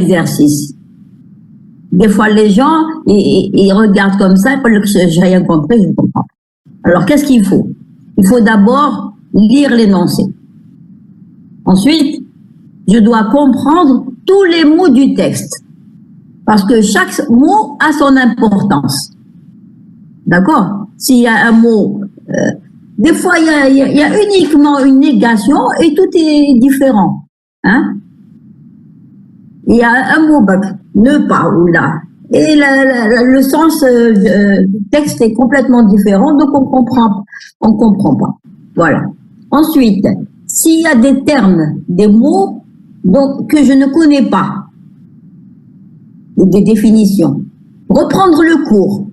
l'exercice. Des fois, les gens, ils regardent comme ça, j'ai rien compris, je comprends. Alors, qu'est-ce qu'il faut? Il faut d'abord lire l'énoncé. Ensuite, je dois comprendre tous les mots du texte. Parce que chaque mot a son importance. D'accord? S'il y a un mot, des fois, il y a uniquement une négation et tout est différent. Hein? Il y a un mot, ne pas ou là. Et le sens du texte est complètement différent, donc on comprend pas. Voilà. Ensuite, s'il y a des termes, des mots donc, que je ne connais pas, des définitions, reprendre le cours.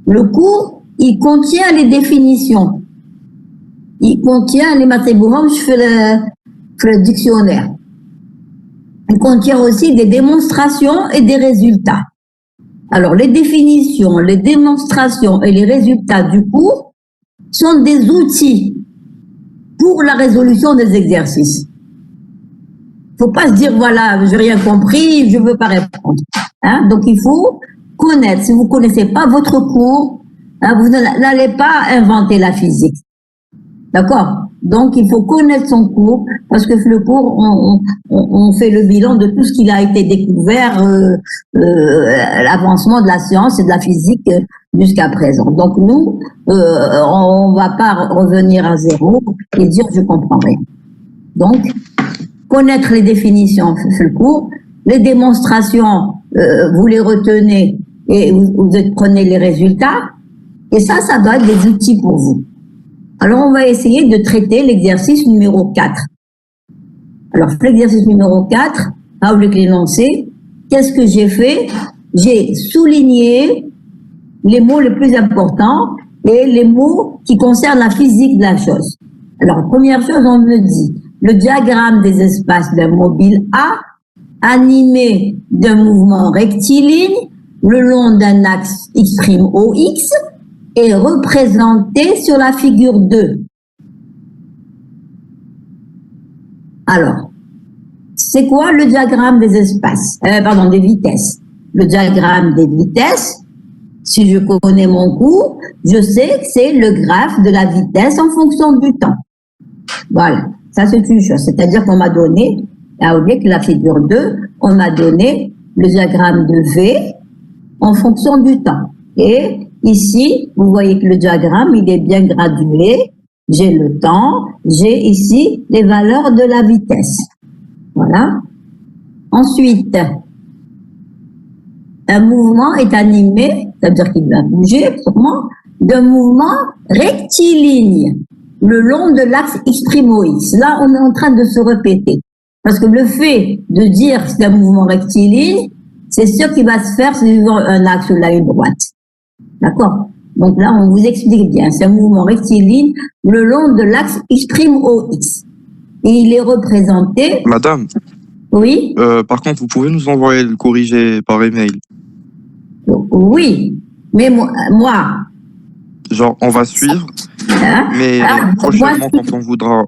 Le cours, il contient les définitions. Il contient les matébouham, je fais le dictionnaire. Il contient aussi des démonstrations et des résultats. Alors, les définitions, les démonstrations et les résultats du cours sont des outils pour la résolution des exercices. Il ne faut pas se dire, voilà, j'ai rien compris, je ne veux pas répondre. Hein? Donc, il faut connaître. Si vous ne connaissez pas votre cours, hein, vous n'allez pas inventer la physique. D'accord? Donc, il faut connaître son cours, parce que le cours, on fait le bilan de tout ce qui a été découvert, l'avancement de la science et de la physique jusqu'à présent. Donc, nous, on ne va pas revenir à zéro et dire je comprends rien. Donc, connaître les définitions, c'est le cours. Les démonstrations, vous les retenez et vous prenez les résultats. Et ça doit être des outils pour vous. Alors, on va essayer de traiter l'exercice numéro 4. Alors, l'exercice numéro 4, avec l'énoncé, qu'est-ce que j'ai fait? J'ai souligné les mots les plus importants et les mots qui concernent la physique de la chose. Alors, première chose, on me dit, le diagramme des espaces d'un mobile A, animé d'un mouvement rectiligne, le long d'un axe X'(OX), est représenté sur la figure 2. Alors, c'est quoi le diagramme des espaces, des vitesses? Le diagramme des vitesses, si je connais mon cours, je sais que c'est le graphe de la vitesse en fonction du temps. Voilà, ça c'est une chose. C'est-à-dire qu'on m'a donné, avec la figure 2, on m'a donné le diagramme de V en fonction du temps. Et ici, vous voyez que le diagramme, il est bien gradué. J'ai le temps, j'ai ici les valeurs de la vitesse. Voilà. Ensuite, un mouvement est animé, c'est-à-dire qu'il va bouger, sûrement, d'un mouvement rectiligne, le long de l'axe X'(OX). Là, on est en train de se répéter. Parce que le fait de dire que c'est un mouvement rectiligne, c'est sûr qu'il va se faire suivant un axe ou la ligne droite. D'accord? Donc là, on vous explique bien. C'est un mouvement rectiligne le long de l'axe X'(OX). Et il est représenté... Madame? Oui? Par contre, vous pouvez nous envoyer le corrigé par email? Oui, mais moi... Genre, on va suivre, hein? mais prochainement, quand on voudra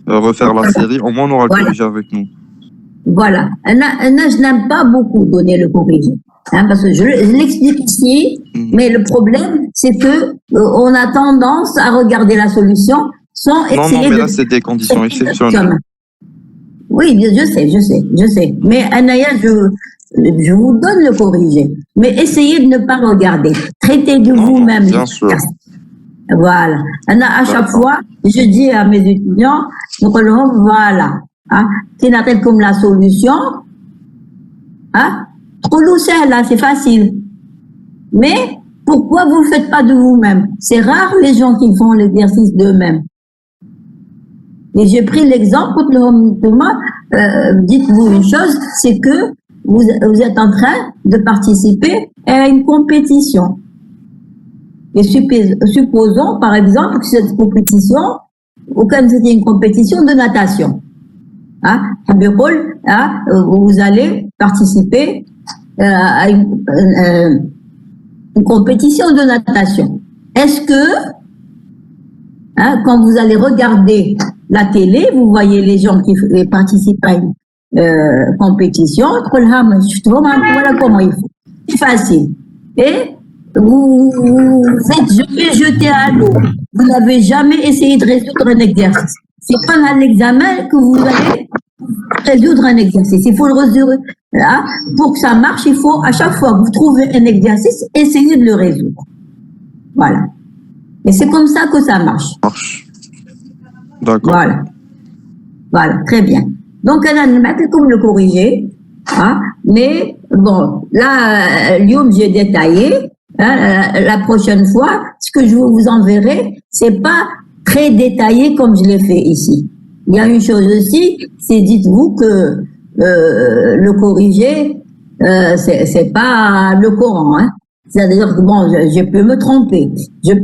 refaire la série, au moins on aura le corrigé avec nous. Voilà. Je n'aime pas beaucoup donner le corrigé. Hein, parce que je l'explique ici, mais le problème, c'est que on a tendance à regarder la solution sans essayer non, mais là, c'est des conditions exceptionnelles. Oui, je sais. Mais Anaya, je vous donne le corrigé. Mais essayez de ne pas regarder. Traitez de vous-même. Bien sûr. Voilà. À chaque fois, je dis à mes étudiants, donc voilà. Qui n'appelle comme la solution. Trop lucide, là, c'est facile. Mais pourquoi vous ne le faites pas de vous-même? C'est rare les gens qui font l'exercice d'eux-mêmes. Et j'ai pris l'exemple, Thomas, dites-vous une chose, c'est que vous êtes en train de participer à une compétition. Et supposons, par exemple, que cette compétition, comme c'était une compétition de natation. Vous allez participer à une compétition de natation. Est-ce que, quand vous allez regarder la télé, vous voyez les gens qui participent à une compétition, voilà comment il faut. C'est facile. Et vous êtes jamais jeté à l'eau. Vous n'avez jamais essayé de résoudre un exercice. C'est pendant l'examen que vous allez résoudre un exercice. Il faut le résoudre. Là, pour que ça marche, il faut, à chaque fois que vous trouvez un exercice, essayer de le résoudre. Voilà. Et c'est comme ça que ça marche. D'accord. Voilà. Voilà, très bien. Donc, elle a comme le corriger. Hein, mais bon, là, Lyoum, j'ai détaillé. Hein, la prochaine fois, ce que je vous enverrai, c'est pas très détaillé comme je l'ai fait ici. Il y a une chose aussi, c'est dites-vous que le corriger, c'est pas le Coran. Hein. C'est-à-dire que bon, je peux me tromper, j'ai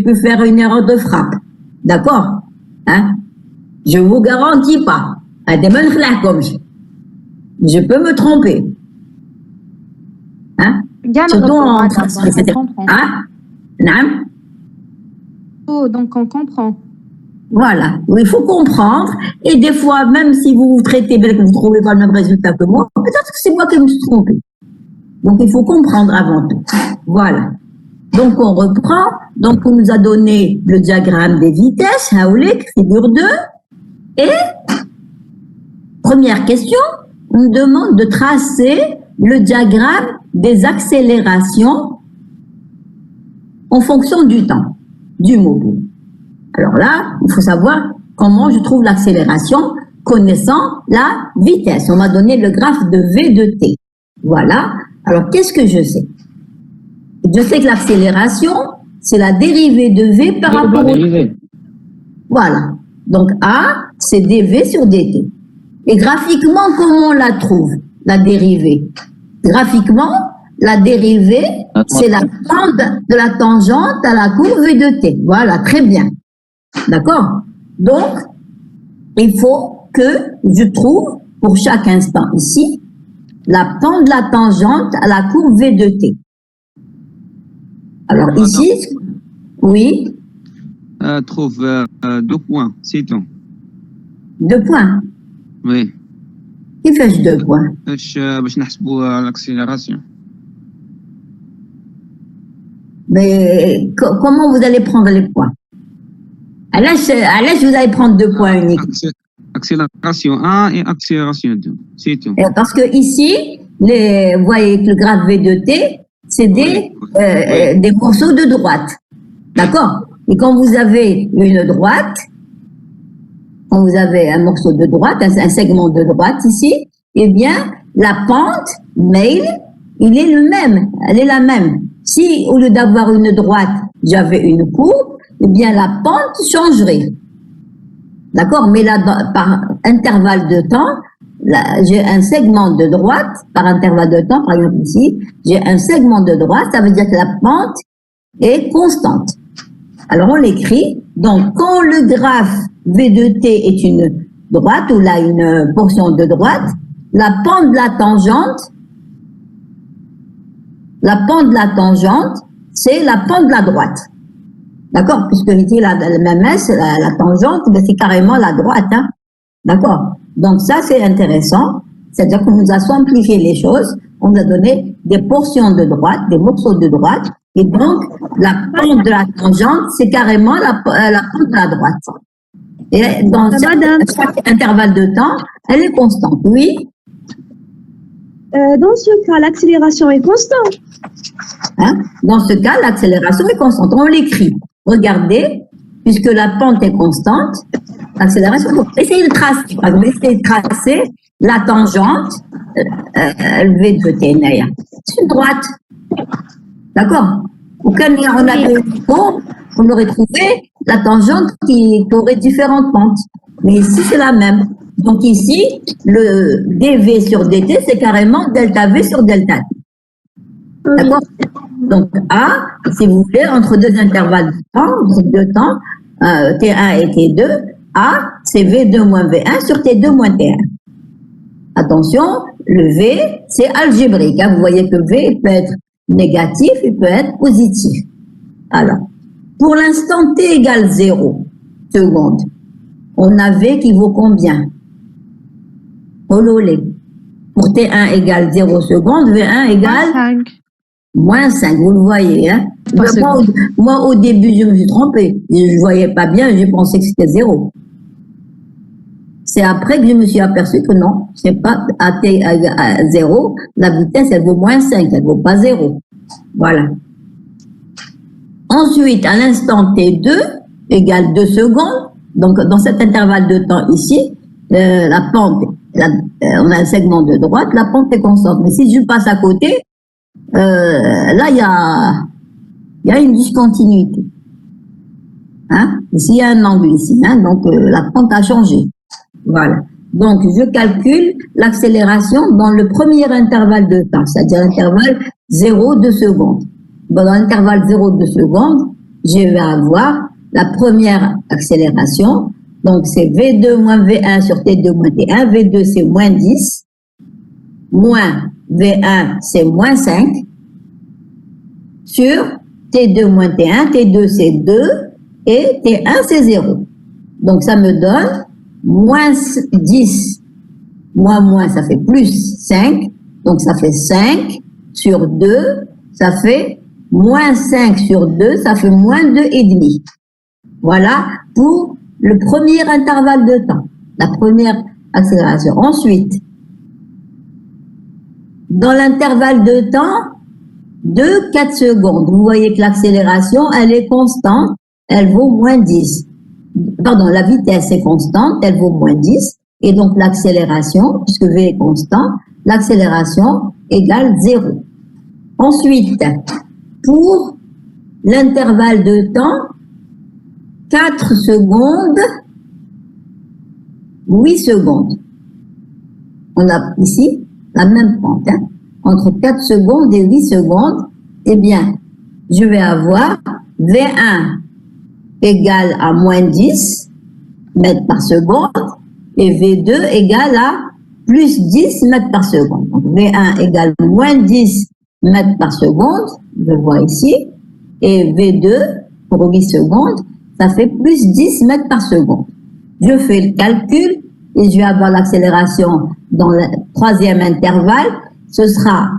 pu faire une erreur de frappe, d'accord? Hein? Je vous garantis pas. Je peux me tromper. Hein? Surtout en hein? Oh, donc on comprend. Voilà, il faut comprendre. Et des fois, même si vous vous traitez bien, que vous ne trouvez pas le même résultat que moi, peut-être que c'est moi qui me suis trompée. Donc, il faut comprendre avant tout. Voilà. Donc, on reprend. Donc, on nous a donné le diagramme des vitesses, Haoulik, figure 2. Et, première question, on nous demande de tracer le diagramme des accélérations en fonction du temps, du mobile. Alors là, il faut savoir comment je trouve l'accélération connaissant la vitesse. On m'a donné le graphe de V de T. Voilà. Alors, qu'est-ce que je sais? Je sais que l'accélération, c'est la dérivée de V par rapport au T. Voilà. Donc, A, c'est dV sur dt. Et graphiquement, comment on la trouve, la dérivée? Graphiquement, la dérivée, c'est la pente de la tangente à la courbe V de T. Voilà, très bien. D'accord? Donc, il faut que je trouve, pour chaque instant ici, la pente de la tangente à la courbe V de T. Alors ici, oui. Trouve 2 points, c'est tout. 2 points. Oui. Qui fait 2 points? باش نحسبوا l'accélération. Mais comment vous allez prendre les points? À l'âge, vous allez prendre 2 points uniques. Accélération 1 et accélération 2, c'est tout. Parce que ici, vous voyez que le graphe V de T, c'est des morceaux de droite. D'accord? Et quand vous avez une droite, quand vous avez un morceau de droite, un segment de droite ici, eh bien, la pente, mail, il est le même, elle est la même. Si, au lieu d'avoir une droite, j'avais une courbe, eh bien, la pente changerait. D'accord? Mais là, par intervalle de temps, j'ai un segment de droite, par intervalle de temps, par exemple ici, j'ai un segment de droite, ça veut dire que la pente est constante. Alors, on l'écrit. Donc, quand le graphe V de T est une droite, ou là, une portion de droite, la pente de la tangente, c'est la pente de la droite. D'accord? Puisque ici, la même S, la tangente, c'est carrément la droite. Hein? D'accord? Donc, ça, c'est intéressant. C'est-à-dire qu'on nous a simplifié les choses. On nous a donné des portions de droite, des morceaux de droite. Et donc, la pente de la tangente, c'est carrément la pente de la droite. Et dans chaque intervalle de temps, elle est constante. Oui? Dans ce cas, l'accélération est constante. Hein? Dans ce cas, l'accélération est constante. On l'écrit. Regardez, puisque la pente est constante, l'accélération, essayez de tracer. Par exemple, essayez de tracer la tangente V de T. C'est une droite. D'accord? Aucun on avait on aurait trouvé la tangente qui aurait différentes pentes. Mais ici, c'est la même. Donc ici, le dV sur dt, c'est carrément delta V sur delta T. D'accord? Donc A, si vous voulez, entre 2 intervalles de temps, T1 et T2, A, c'est V2 moins V1 sur T2 moins T1. Attention, le V, c'est algébrique. Hein. Vous voyez que V peut être négatif, il peut être positif. Alors, pour l'instant T égale 0 secondes, on a V qui vaut combien? Ololé. Pour T1 égale 0 secondes, V1 égale 5. moins 5, vous le voyez. Hein? Moi, au début, je me suis trompée. Je ne voyais pas bien, j'ai pensé que c'était 0. C'est après que je me suis aperçu que non, c'est pas à T à 0, la vitesse, elle vaut moins 5, elle ne vaut pas 0. Voilà. Ensuite, à l'instant T2 égale 2 secondes, donc dans cet intervalle de temps ici, la pente, on a un segment de droite, la pente est constante. Mais si je passe à côté, là, il y a une discontinuité. Hein? Ici, il y a un angle ici, hein? Donc la pente a changé. Voilà. Donc, je calcule l'accélération dans le premier intervalle de temps, c'est-à-dire l'intervalle 0,2 secondes. Dans l'intervalle 0,2 secondes, je vais avoir la première accélération. Donc, c'est V2 moins V1 sur T2 moins T1. V2, c'est moins 10. Moins V1, c'est moins 5. Sur T2 moins T1. T2, c'est 2. Et T1, c'est 0. Donc, ça me donne moins 10. Moins, ça fait plus 5. Donc, ça fait 5 sur 2. Ça fait moins 5 sur 2. Ça fait moins 2,5. Voilà pour le premier intervalle de temps, la première accélération. Ensuite, dans l'intervalle de temps de 4 secondes, vous voyez que l'accélération, elle est constante, elle vaut moins 10. Pardon, la vitesse est constante, elle vaut moins 10. Et donc l'accélération, puisque V est constant, l'accélération égale 0. Ensuite, pour l'intervalle de temps, 4 secondes, 8 secondes. On a ici la même pente. Hein. Entre 4 secondes et 8 secondes, eh bien, je vais avoir V1 égale à moins 10 mètres par seconde et V2 égale à plus 10 mètres par seconde. Donc, V1 égale moins 10 mètres par seconde, je le vois ici, et V2 pour 8 secondes, ça fait plus 10 mètres par seconde. Je fais le calcul et je vais avoir l'accélération dans le troisième intervalle. Ce sera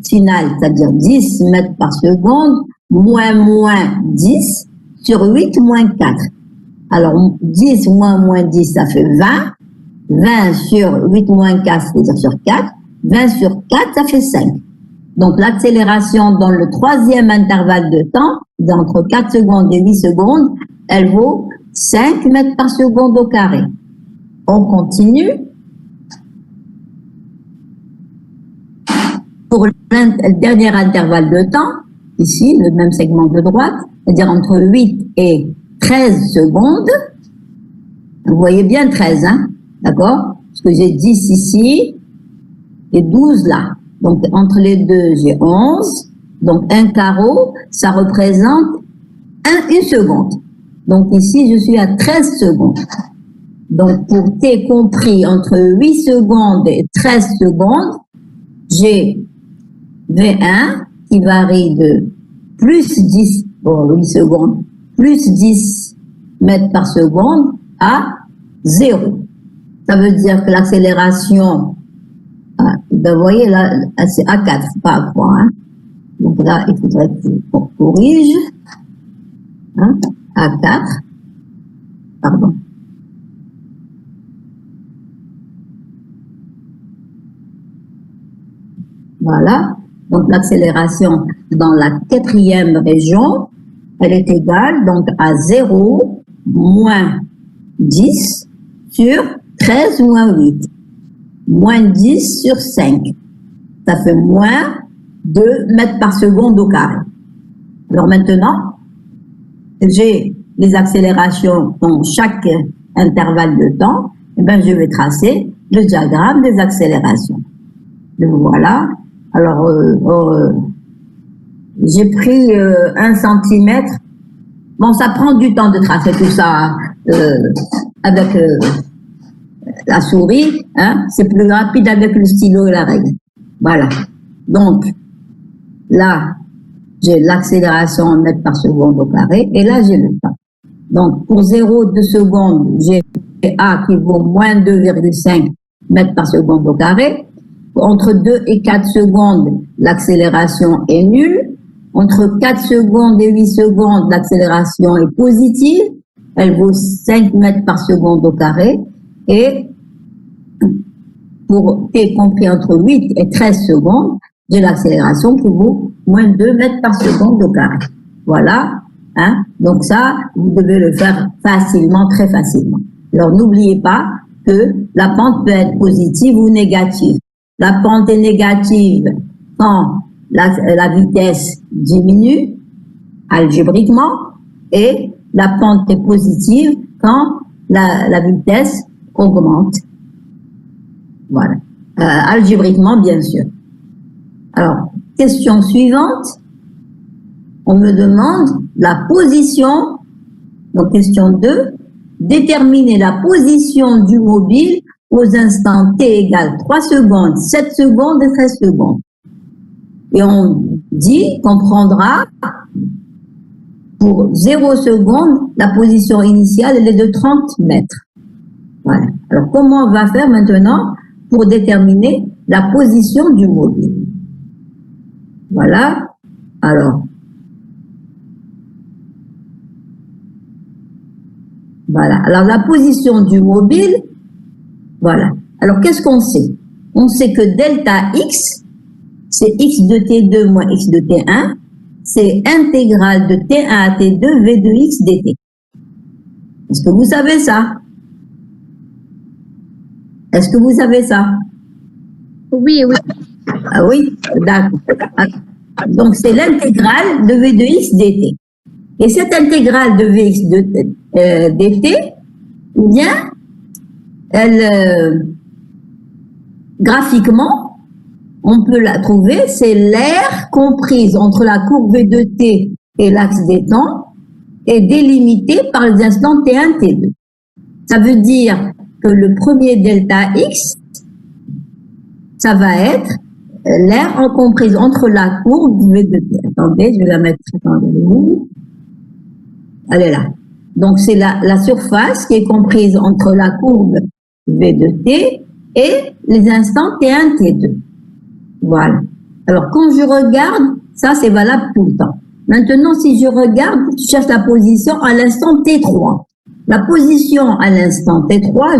final, c'est-à-dire 10 mètres par seconde, moins 10 sur 8 moins 4. Alors, 10 moins 10, ça fait 20. 20 sur 8 moins 4, c'est-à-dire sur 4. 20 sur 4, ça fait 5. Donc, l'accélération dans le troisième intervalle de temps, d'entre 4 secondes et 8 secondes, elle vaut 5 mètres par seconde au carré. On continue. Pour le dernier intervalle de temps, ici, le même segment de droite, c'est-à-dire entre 8 et 13 secondes. Vous voyez bien 13, hein? D'accord? Parce que j'ai 10 ici et 12 là. Donc, entre les deux, j'ai 11. Donc, un carreau, ça représente une seconde. Donc, ici, je suis à 13 secondes. Donc, pour T compris entre 8 secondes et 13 secondes, j'ai V1 qui varie de plus 10, pour 8 secondes, plus 10 mètres par seconde à 0. Ça veut dire que l'accélération, ben vous voyez là, c'est à 4, pas à 3. Hein. Donc là, il faudrait qu'on corrige. Hein, à 4. Pardon. Voilà. Donc l'accélération dans la quatrième région, elle est égale donc à 0 moins 10 sur 13 moins 8. Moins 10 sur 5. Ça fait moins 2 mètres par seconde au carré. Alors maintenant, j'ai les accélérations dans chaque intervalle de temps. Et bien, je vais tracer le diagramme des accélérations. Donc, voilà. Alors, j'ai pris 1 centimètre. Bon, ça prend du temps de tracer tout ça avec la souris. Hein. C'est plus rapide avec le stylo et la règle. Voilà. Donc, là, j'ai l'accélération en mètres par seconde au carré. Et là, j'ai le temps. Donc, pour 0,2 secondes, j'ai A qui vaut moins 2,5 mètres par seconde au carré. Entre 2 et 4 secondes, l'accélération est nulle. Entre 4 secondes et 8 secondes, l'accélération est positive. Elle vaut 5 mètres par seconde au carré. Et pour t compris entre 8 et 13 secondes, j'ai l'accélération qui vaut moins 2 mètres par seconde au carré. Voilà. Hein? Donc ça, vous devez le faire facilement, très facilement. Alors n'oubliez pas que la pente peut être positive ou négative. La pente est négative quand la vitesse diminue algébriquement et la pente est positive quand la vitesse augmente. Voilà. Algébriquement, bien sûr. Alors, question suivante. On me demande la position. Donc, question 2. Déterminer la position du mobile aux instants t égale 3 secondes, 7 secondes et 13 secondes. Et on dit qu'on prendra pour 0 seconde, la position initiale elle est de 30 mètres. Voilà. Alors, comment on va faire maintenant pour déterminer la position du mobile? Voilà. Alors, voilà. Alors, la position du mobile, voilà. Alors, qu'est-ce qu'on sait? On sait que delta x, c'est x de t2 moins x de t1, c'est intégrale de t1 à t2 v de x dt. Est-ce que vous savez ça? Est-ce que vous savez ça? Oui, oui. Ah oui, d'accord. Donc, c'est l'intégrale de v de x dt. Et cette intégrale de vx de dt, eh bien, elle, graphiquement, on peut la trouver, c'est l'aire comprise entre la courbe v de t et l'axe des temps est délimitée par les instants t1, t2. Ça veut dire que le premier delta x, ça va être l'aire comprise entre la courbe v de t. Attendez, je vais la mettre dans le mou. Elle est là. Donc, c'est la surface qui est comprise entre la courbe v de t et les instants t1, t2. Voilà. Alors, quand je regarde, ça, c'est valable tout le temps. Maintenant, si je regarde, je cherche la position à l'instant t3. La position à l'instant t3,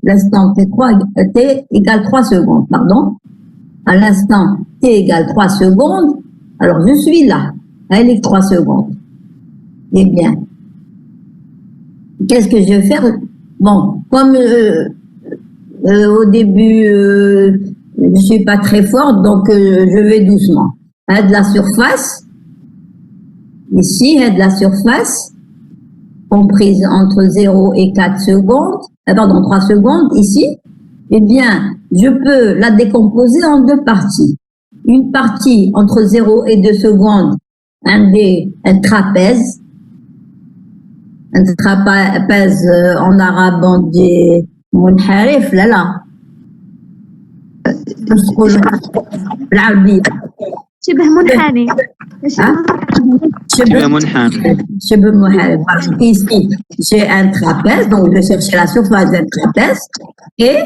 l'instant t3, t égale 3 secondes, pardon. À l'instant t égale 3 secondes, alors je suis là. Elle est 3 secondes. Eh bien, qu'est-ce que je vais faire? Bon, comme au début, je suis pas très forte, donc je vais doucement. De la surface, ici, de la surface, comprise entre 0 et 4 secondes, pardon, 3 secondes, ici, eh bien, je peux la décomposer en deux parties. Une partie entre 0 et 2 secondes, un trapèze. Un trapèze en arabe, on dit munharif, là. بالعربية شبه منحني. شبه منحني. شبه منحني. Ici, j'ai un trapèze, donc je vais chercher la surface d'un trapèze. Et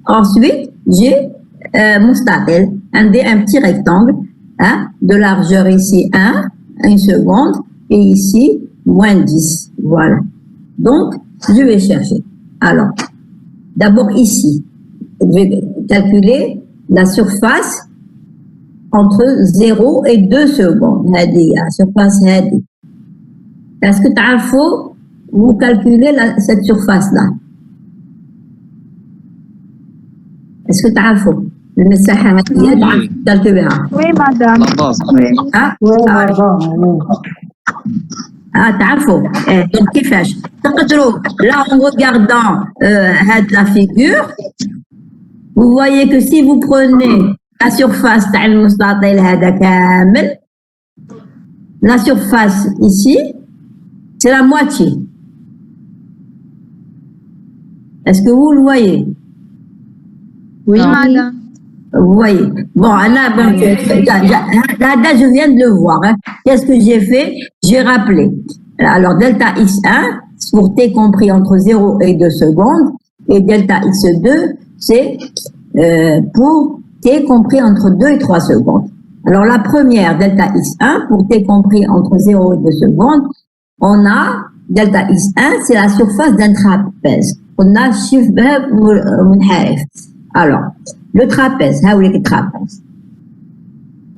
ensuite, j'ai mustatil, un petit rectangle, hein, de largeur ici 1 seconde, et ici, moins 10. Voilà. Donc, je vais chercher. Alors, d'abord ici, je vais calculer la surface entre 0 et 2 secondes. La surface هذه. Est-ce que vous calculez cette surface-là? Est-ce que تعرفوا المساحة هذه calculer? Oui, madame. تعرفوا donc كيفاش تقدروا là en regardant la figure vous voyez que si vous prenez la surface تاع المستطيل هذا كامل la surface ici c'est la moitié. Est-ce que vous le voyez? Oui, madame. Vous voyez. Bon, Anna, bon, là, je viens de le voir. Hein. Qu'est-ce que j'ai fait? J'ai rappelé. Alors, delta x1, pour t compris entre 0 et 2 secondes, et delta x2, c'est pour t compris entre 2 et 3 secondes. Alors la première, delta x1, pour t compris entre 0 et 2 secondes, on a delta x1, c'est la surface d'un trapèze. On a shibh munharif. Alors, le trapèze, le trapèze.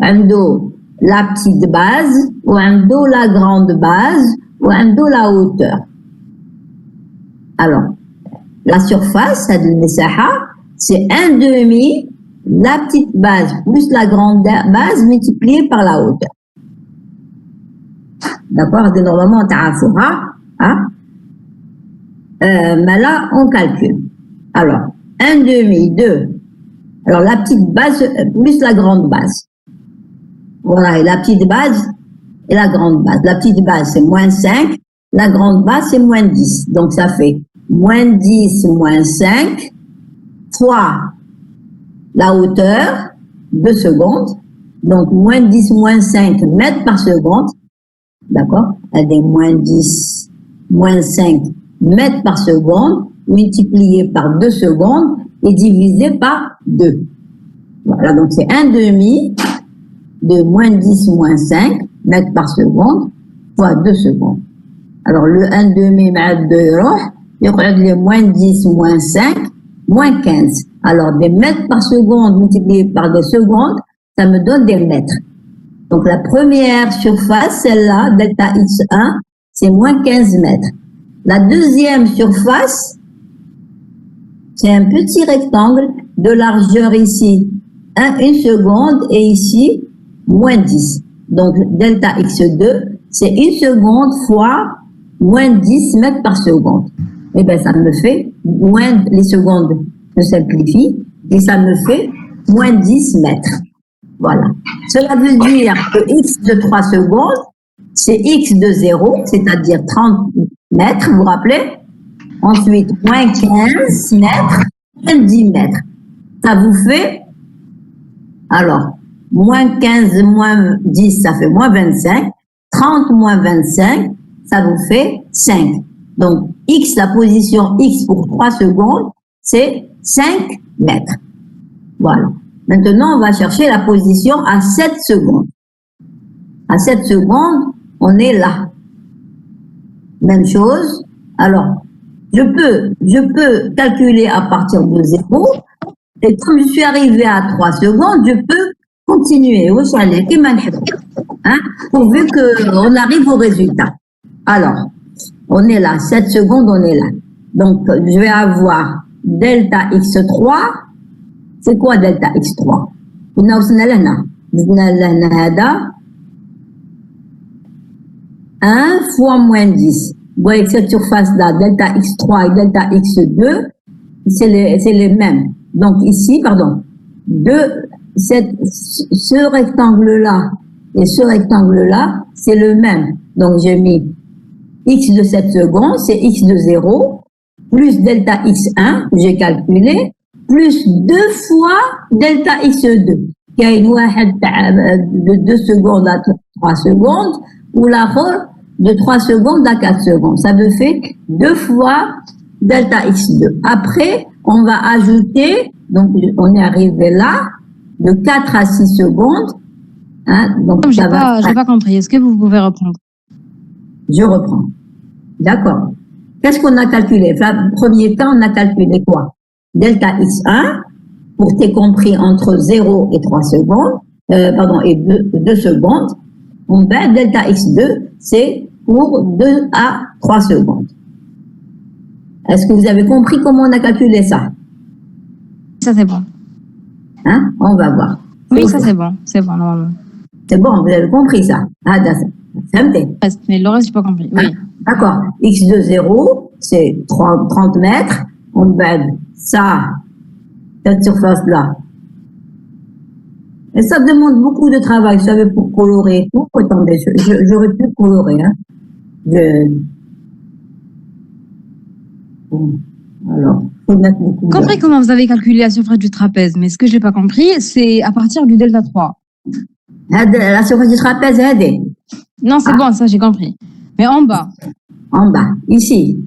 Ando la petite base, ou ando la grande base, ou ando la hauteur. Alors, la surface, c'est 1/2 la petite base plus la grande base multipliée par la hauteur. D'accord? Normalement, on hein? Mais là, on calcule. Alors, 1/2, 2. Alors, la petite base plus la grande base. Voilà, et la petite base et la grande base. La petite base, c'est moins 5. La grande base, c'est moins 10. Donc, ça fait moins 10 moins 5 fois la hauteur, 2 secondes. Donc, moins 10 moins 5 mètres par seconde. D'accord? Elle est moins 10 moins 5 mètres par seconde multiplié par 2 secondes et divisé par 2. Voilà, donc c'est 1/2 de moins 10 moins 5 mètres par seconde fois 2 secondes. Alors le 1/2 مع 2 يقعد لي moins 10 moins 5 moins 15. Alors des mètres par seconde multiplié par des secondes, ça me donne des mètres. Donc la première surface, celle-là, delta x1, c'est moins 15 mètres. La deuxième surface, c'est un petit rectangle de largeur ici, 1 seconde, et ici, moins 10. Donc delta x2, c'est 1 seconde fois moins 10 mètres par seconde. Et bien ça me fait, moins les secondes se simplifient, et ça me fait moins 10 mètres. Voilà. Cela veut dire que x de 3 secondes, c'est x de 0, c'est-à-dire 30 mètres, vous vous rappelez? Ensuite, moins 15 mètres, moins 10 mètres. Ça vous fait, alors, moins 15 moins 10, ça fait moins 25. 30 moins 25, ça vous fait 5. Donc, x, la position x pour 3 secondes, c'est 5 mètres. Voilà. Maintenant, on va chercher la position à 7 secondes. À 7 secondes, on est là. Même chose. Alors, je peux calculer à partir de 0. Et comme je suis arrivé à 3 secondes, je peux continuer. Hein, pourvu qu'on arrive au résultat. Alors, on est là. 7 secondes, on est là. Donc, je vais avoir delta x3. C'est quoi delta x3? On a aussi là. 1 fois moins 10. Vous voyez que cette surface-là, delta x3 et delta x2, c'est les mêmes. Donc ici, pardon, ce rectangle-là et ce rectangle-là, c'est le même. Donc j'ai mis x de 7 secondes, c'est x de 0, plus delta x1, que j'ai calculé, plus 2 fois delta x2. Il y a une de 2 secondes à 3 secondes, ou l'autre de 3 secondes à 4 secondes. Ça me fait 2 fois delta x2. Après, on va ajouter, donc on est arrivé là, de 4 à 6 secondes. Hein, donc j'ai pas compris. Est-ce que vous pouvez reprendre? Je reprends. D'accord. Qu'est-ce qu'on a calculé? Enfin, premier temps, on a calculé quoi? Delta x1, pour t compris entre 0 et 3 secondes, et 2 secondes. On bat delta x2, c'est pour 2 à 3 secondes. Est-ce que vous avez compris comment on a calculé ça? Ça, c'est bon. Hein? On va voir. Oui, ça, c'est bon. C'est bon, normalement. C'est bon, vous avez compris ça? Ah, mais le reste, j'ai pas compris. Oui. Ah, d'accord. X de 0, c'est 30 mètres. On bat ça, cette surface-là. Et ça demande beaucoup de travail, vous savez, pour colorer. Oh, attendez, j'aurais pu colorer. Hein. Alors, faut mettre beaucoup. Compris comment vous avez calculé la surface du trapèze, mais ce que je n'ai pas compris, c'est à partir du delta 3. La surface du trapèze, est. Non, c'est bon, ça j'ai compris. Mais en bas. En bas, ici.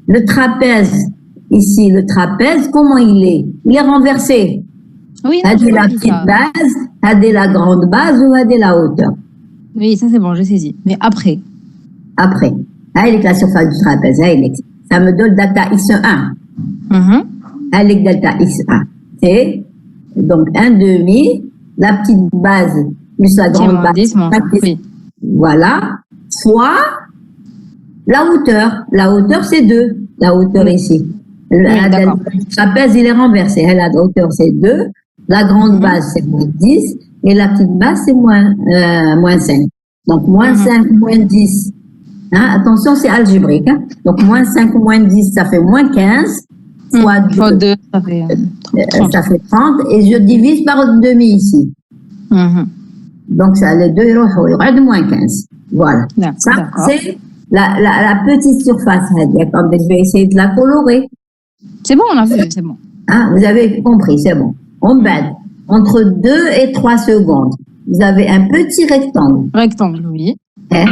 Le trapèze, ici, le trapèze, comment il est? Il est renversé. Oui, non, Hadi j'ai la compris petite ça. base, hadi la grande base ou hadi la hauteur. Oui, ça c'est bon, j'ai saisi. Mais après, Après, avec la surface du trapèze, avec, ça me donne delta x1. mhm, Avec delta x1. C'est donc 1 demi, la petite base plus la qui est grande moins base. 10, moins 5. Oui. Voilà, fois la hauteur. La hauteur, c'est 2. La hauteur Oui. ici. Oui, La d'accord. trapèze, il est renversé. La hauteur, c'est 2. La grande Mhm. base, c'est moins 10. Et la petite base, c'est moins 5. Donc, moins Mhm. 5, moins 10. Hein, attention, c'est algébrique. Hein. Donc, moins 5, moins 10, ça fait moins 15. Fois 2, Fois 2, ça fait 30. ça fait 30. Et je divise par demi ici. Mhm. Donc, ça, les deux, il y aura de moins 15. Voilà. Ça, D'accord. c'est la petite surface. Attendez, je vais essayer de la colorer. C'est bon, on a vu, c'est bon. Hein, vous avez compris, c'est bon. On bête. Entre 2 et 3 secondes, vous avez un petit rectangle. Rectangle, oui. Hein.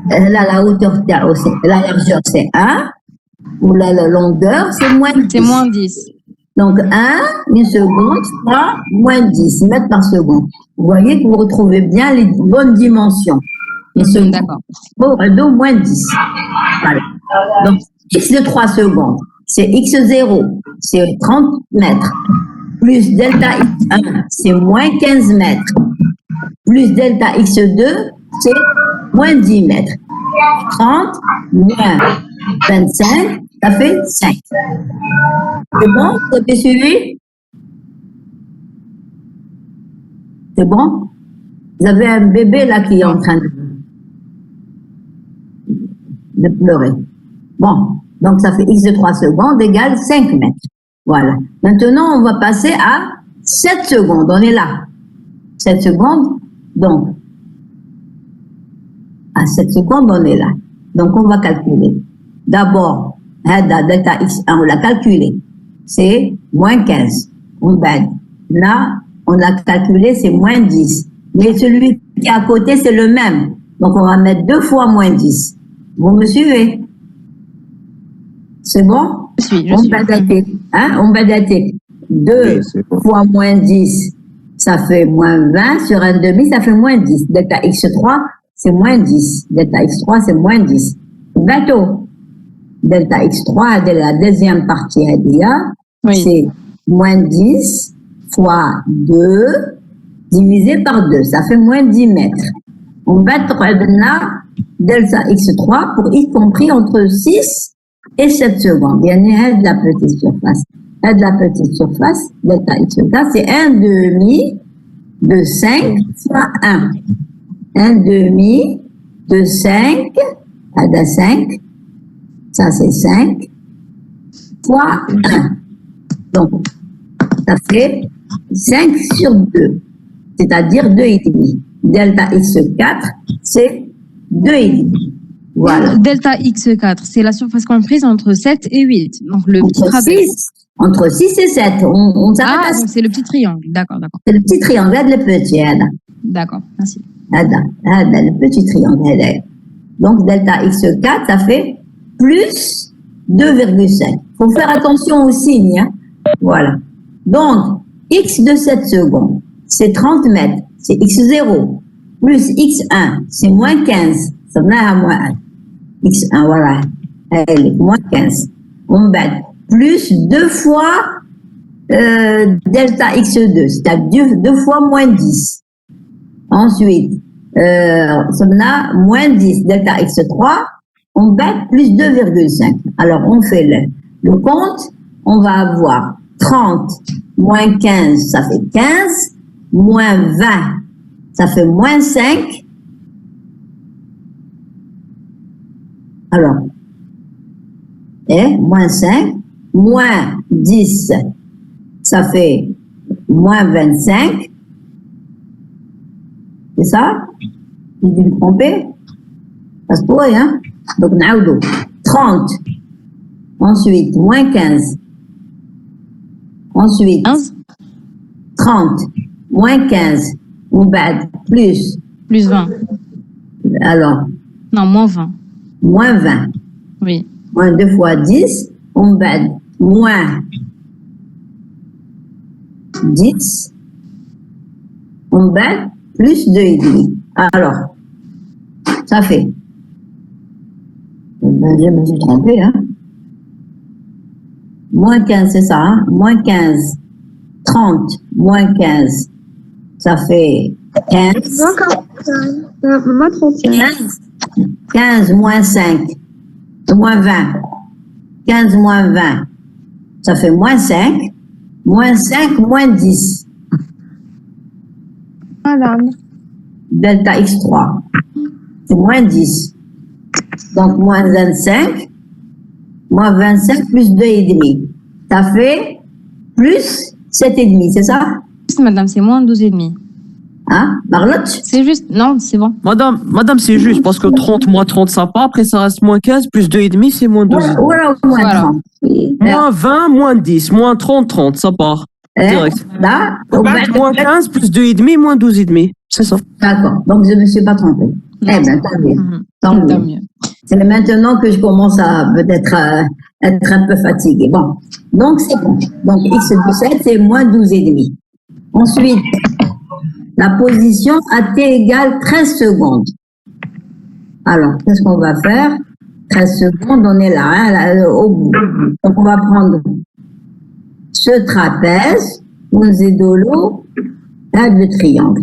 Là, la hauteur, la largeur, c'est 1. Ou la longueur, c'est moins 10. C'est moins 10. Donc, 1, une seconde, 3, moins 10 mètres par seconde. Vous voyez que vous retrouvez bien les bonnes dimensions. Une seconde. D'accord. Bon, donc moins 10. Voilà. Donc, x de 3 secondes, c'est x0, c'est 30 mètres. Plus delta x1, c'est moins 15 mètres. Plus delta x2, c'est moins 10 mètres. 30 moins 25, ça fait 5. C'est bon? Vous avez suivi? C'est bon? Vous avez un bébé là qui est en train de pleurer. Bon, donc ça fait x de 3 secondes égale 5 mètres. Voilà. Maintenant, on va passer à 7 secondes. On est là. 7 secondes. Donc, à 7 secondes, on est là. Donc, on va calculer. D'abord, delta x1, on l'a calculé. C'est moins 15. On bête. Là, on l'a calculé, c'est moins 10. Mais celui qui est à côté, c'est le même. Donc, on va mettre 2 fois moins 10. Vous me suivez? C'est bon? Je suis. On va dater. Hein? On va dater. 2 Oui, c'est bon. fois moins 10, ça fait moins 20. Sur un demi, ça fait moins 10. Delta x3, c'est moins 10. Delta x3, c'est moins 10. Bateau. Delta x3, de la deuxième partie à dire, Oui. c'est moins 10 fois 2 divisé par 2. Ça fait moins 10 mètres. On va là delta x3 pour y compris entre 6 et 7 secondes. Il y a de la petite surface. De la petite surface, delta x4, c'est 1 demi de 5 fois 1. 1 demi de 5, à 5, ça c'est 5, fois 1. Donc, ça fait 5 sur 2, c'est-à-dire 2,5. Delta x4, c'est 2,5. Voilà. Delta x4, c'est la surface comprise entre 7 et 8. Donc le petit Entre trapèze. 6, entre 6 et 7. On s'arrête Ah, à donc 6. c'est le petit triangle. D'accord, d'accord. C'est le petit triangle, regarde le petit. D'accord, merci. Le petit triangle. Donc, delta x4, ça fait plus 2,5. Il faut faire attention aux signes. Hein. Voilà. Donc, x de 7 secondes, c'est 30 mètres. C'est x0. Plus x1, c'est moins 15. Ça venait à moins 1. x1, voilà. Elle est moins 15. On bat plus 2 fois delta x2, c'est-à-dire 2 fois moins 10. Ensuite, ça venait moins 10 delta x3, on bat plus 2,5. Alors, on fait le compte, on va avoir 30 moins 15, ça fait 15, moins 20, ça fait moins 5. Alors, et moins 5, moins 10, ça fait moins 25. C'est ça? J'ai dû me tromper? Ça se pourrait, hein? Donc, naoudou. 30. Ensuite, moins 15. Ensuite, 15 30. Moins 15. Ou bad. Plus. plus 20. Alors, Non, moins 20. moins 20. Oui. Moins 2 fois 10. On bad. moins 10, on bête, plus 2,5. Alors, ça fait. Ben, je me suis trompée, hein. Moins 15, c'est ça, hein? Moins 15. 30, moins 15. Ça fait 15. Moi, 35. 15 moins 5. Moins 20. 15 moins 20. Ça fait moins 5. Moins 5, moins 10. Madame. Delta X3. C'est moins 10. Donc, moins 25. Moins 25 plus 2,5. Ça fait plus 7,5, c'est ça? Madame, c'est moins 12,5. Hein, Marlotte? C'est juste, non, c'est bon. Madame, c'est juste parce que 30 moins 30, ça part. Après, ça reste moins 15, plus 2,5, c'est moins 12. Voilà, moins Voilà. 30. Moins 20, moins 10, moins 30, 30, ça part. Direct. Là, Moins 15, plus 2,5, moins 12,5. C'est ça. d'accord. Donc, je ne me suis pas trompée. Eh bien, tant mieux. Tant Tant mieux. mieux. C'est maintenant que je commence à peut-être être un peu fatiguée. Bon, donc c'est bon. Donc X17, c'est moins 12,5. Ensuite, la position à t égale 13 secondes. Alors, qu'est-ce qu'on va faire? 13 secondes, on est là, hein, là, au bout. Donc, on va prendre ce trapèze, un zédolo, là, le triangle.